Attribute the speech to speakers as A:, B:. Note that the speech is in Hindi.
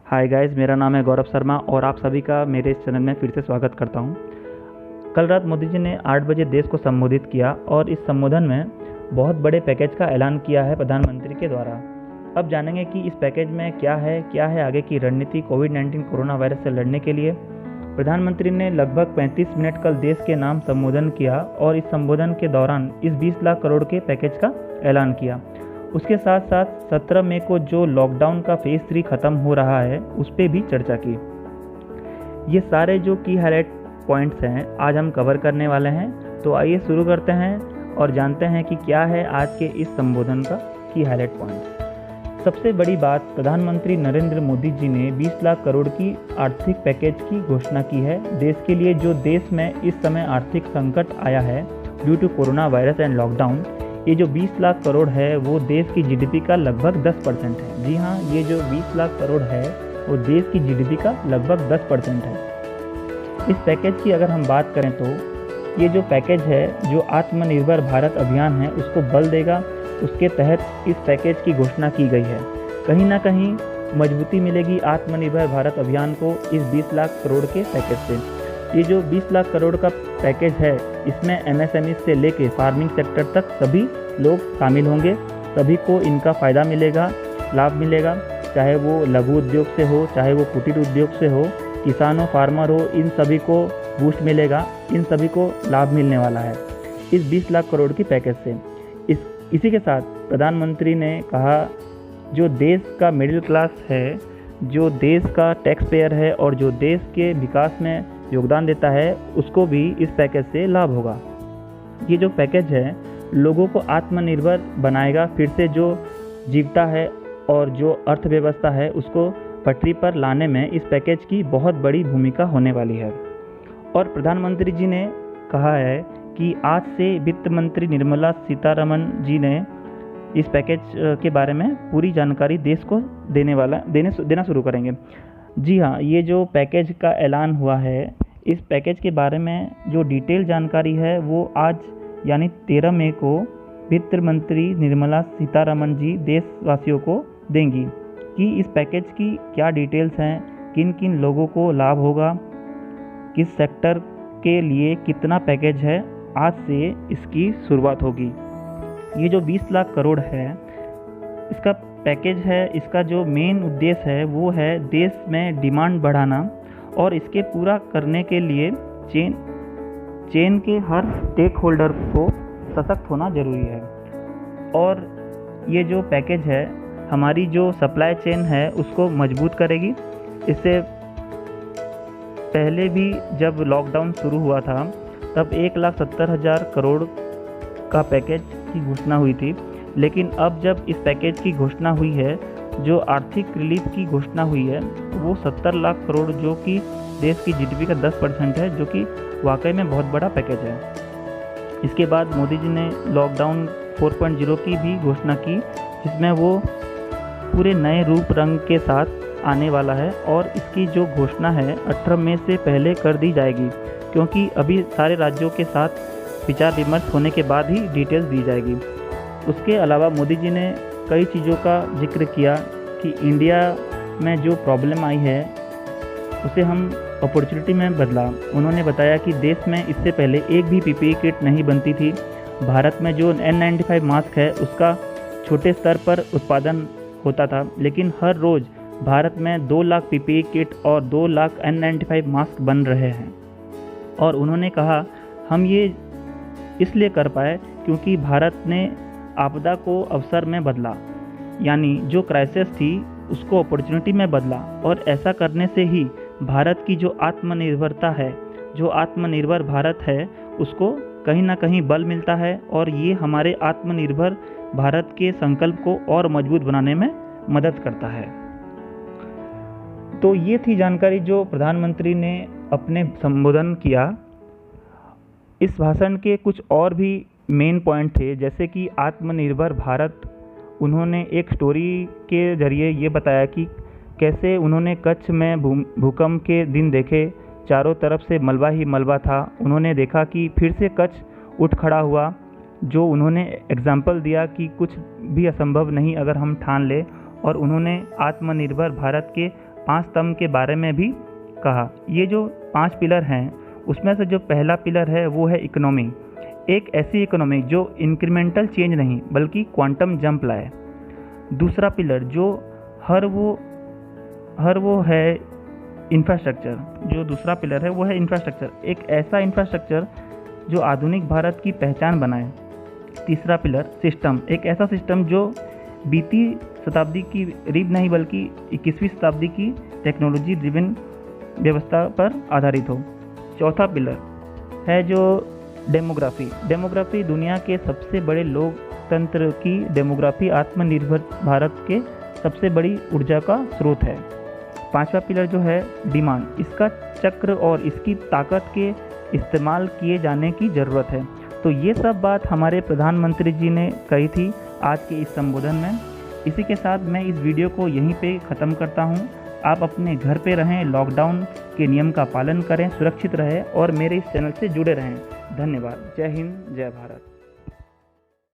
A: हाय गाइस, मेरा नाम है गौरव शर्मा और आप सभी का मेरे इस चैनल में फिर से स्वागत करता हूं। कल रात मोदी जी ने 8 बजे देश को संबोधित किया और इस संबोधन में बहुत बड़े पैकेज का ऐलान किया है प्रधानमंत्री के द्वारा। अब जानेंगे कि इस पैकेज में क्या है आगे की रणनीति कोविड-19 कोरोना वायरस से लड़ने के लिए। प्रधानमंत्री ने लगभग 35 मिनट कल देश के नाम संबोधन किया और इस संबोधन के दौरान इस 20 लाख करोड़ के पैकेज का ऐलान किया। उसके साथ साथ 17 मई को जो लॉकडाउन का फेज 3 खत्म हो रहा है उस पर भी चर्चा की। ये सारे जो की हाईलाइट पॉइंट्स हैं आज हम कवर करने वाले हैं। तो आइए शुरू करते हैं और जानते हैं कि क्या है आज के इस संबोधन का की हाईलाइट पॉइंट। सबसे बड़ी बात, प्रधानमंत्री नरेंद्र मोदी जी ने 20 लाख करोड़ की आर्थिक पैकेज की घोषणा की है देश के लिए। जो देश में इस समय आर्थिक संकट आया है due to corona virus and lockdown, ये जो 20 लाख करोड़ है वो देश की जीडीपी का लगभग 10% है। जी हाँ, ये जो 20 लाख करोड़ है वो देश की जीडीपी का लगभग 10% है। इस पैकेज की अगर हम बात करें तो ये जो पैकेज है जो आत्मनिर्भर भारत अभियान है उसको बल देगा। उसके तहत इस पैकेज की घोषणा की गई है। कहीं ना कहीं मजबूती मिलेगी आत्मनिर्भर भारत अभियान को इस 20 लाख करोड़ के पैकेज से। ये जो 20 लाख करोड़ का पैकेज है इसमें एमएसएमई से लेके फार्मिंग सेक्टर तक सभी लोग शामिल होंगे। सभी को इनका फ़ायदा मिलेगा, लाभ मिलेगा, चाहे वो लघु उद्योग से हो, चाहे वो कुटीर उद्योग से हो, किसान हो, फार्मर हो, इन सभी को बूस्ट मिलेगा, इन सभी को लाभ मिलने वाला है इस 20 लाख करोड़ की पैकेज से। इसी के साथ प्रधानमंत्री ने कहा जो देश का मिडिल क्लास है, जो देश का टैक्स पेयर है और जो देश के विकास में योगदान देता है उसको भी इस पैकेज से लाभ होगा। ये जो पैकेज है लोगों को आत्मनिर्भर बनाएगा, फिर से जो जीविका है और जो अर्थव्यवस्था है उसको पटरी पर लाने में इस पैकेज की बहुत बड़ी भूमिका होने वाली है। और प्रधानमंत्री जी ने कहा है कि आज से वित्त मंत्री निर्मला सीतारमण जी ने इस पैकेज के बारे में पूरी जानकारी देश को देना शुरू करेंगे। जी हाँ, ये जो पैकेज का ऐलान हुआ है इस पैकेज के बारे में जो डिटेल जानकारी है वो आज यानी 13 मई को वित्त मंत्री निर्मला सीतारमण जी देशवासियों को देंगी कि इस पैकेज की क्या डिटेल्स हैं, किन किन लोगों को लाभ होगा, किस सेक्टर के लिए कितना पैकेज है। आज से इसकी शुरुआत होगी। ये जो 20 लाख करोड़ है इसका पैकेज है, इसका जो मेन उद्देश्य है वो है देश में डिमांड बढ़ाना और इसके पूरा करने के लिए चेन के हर स्टेक होल्डर को सशक्त होना जरूरी है। और ये जो पैकेज है हमारी जो सप्लाई चेन है उसको मजबूत करेगी। इससे पहले भी जब लॉकडाउन शुरू हुआ था तब 1,70,000 करोड़ का पैकेज की घोषणा हुई थी, लेकिन अब जब इस पैकेज की घोषणा हुई है, जो आर्थिक रिलीफ की घोषणा हुई है वो 70 लाख करोड़ जो कि देश की जीडीपी का 10% है, जो कि वाकई में बहुत बड़ा पैकेज है। इसके बाद मोदी जी ने लॉकडाउन 4.0 की भी घोषणा की जिसमें वो पूरे नए रूप रंग के साथ आने वाला है और इसकी जो घोषणा है 18 मई से पहले कर दी जाएगी, क्योंकि अभी सारे राज्यों के साथ विचार विमर्श होने के बाद ही डिटेल्स दी जाएगी। उसके अलावा मोदी जी ने कई चीज़ों का जिक्र किया कि इंडिया में जो प्रॉब्लम आई है उसे हम अपॉर्चुनिटी में बदला। उन्होंने बताया कि देश में इससे पहले एक भी पीपीई किट नहीं बनती थी। भारत में जो N95 मास्क है उसका छोटे स्तर पर उत्पादन होता था, लेकिन हर रोज़ भारत में 2 लाख पीपीई किट और 2 लाख N95 मास्क बन रहे हैं। और उन्होंने कहा हम ये इसलिए कर पाए क्योंकि भारत ने आपदा को अवसर में बदला, यानी जो क्राइसिस थी उसको अपॉर्चुनिटी में बदला। और ऐसा करने से ही भारत की जो आत्मनिर्भरता है, जो आत्मनिर्भर भारत है, उसको कहीं ना कहीं बल मिलता है और ये हमारे आत्मनिर्भर भारत के संकल्प को और मजबूत बनाने में मदद करता है। तो ये थी जानकारी जो प्रधानमंत्री ने अपने संबोधन किया। इस भाषण के कुछ और भी मेन पॉइंट थे, जैसे कि आत्मनिर्भर भारत। उन्होंने एक स्टोरी के जरिए ये बताया कि कैसे उन्होंने कच्छ में भूकंप के दिन देखे, चारों तरफ से मलबा ही मलबा था। उन्होंने देखा कि फिर से कच्छ उठ खड़ा हुआ, जो उन्होंने एग्जाम्पल दिया कि कुछ भी असंभव नहीं अगर हम ठान ले। और उन्होंने आत्मनिर्भर भारत के 5 स्तंभ के बारे में भी कहा। ये जो 5 पिलर हैं उसमें से जो पहला पिलर है वो है इकोनॉमी। एक ऐसी इकोनॉमी जो इंक्रीमेंटल चेंज नहीं बल्कि क्वांटम जंप लाए। दूसरा पिलर जो हर वो है इंफ्रास्ट्रक्चर। जो दूसरा पिलर है वो है इंफ्रास्ट्रक्चर, एक ऐसा इंफ्रास्ट्रक्चर जो आधुनिक भारत की पहचान बनाए। तीसरा पिलर सिस्टम, एक ऐसा सिस्टम जो बीती शताब्दी की रीढ़ नहीं बल्कि 21वीं शताब्दी की टेक्नोलॉजी ड्रिवन व्यवस्था पर आधारित हो। चौथा पिलर है जो डेमोग्राफी दुनिया के सबसे बड़े लोकतंत्र की डेमोग्राफी आत्मनिर्भर भारत के सबसे बड़ी ऊर्जा का स्रोत है। पांचवा पिलर जो है डिमांड, इसका चक्र और इसकी ताकत के इस्तेमाल किए जाने की ज़रूरत है। तो ये सब बात हमारे प्रधानमंत्री जी ने कही थी आज के इस संबोधन में। इसी के साथ मैं इस वीडियो को यहीं पे ख़त्म करता हूँ। आप अपने घर पे रहें, लॉकडाउन के नियम का पालन करें, सुरक्षित रहें और मेरे इस चैनल से जुड़े रहें। धन्यवाद। जय हिंद, जय भारत।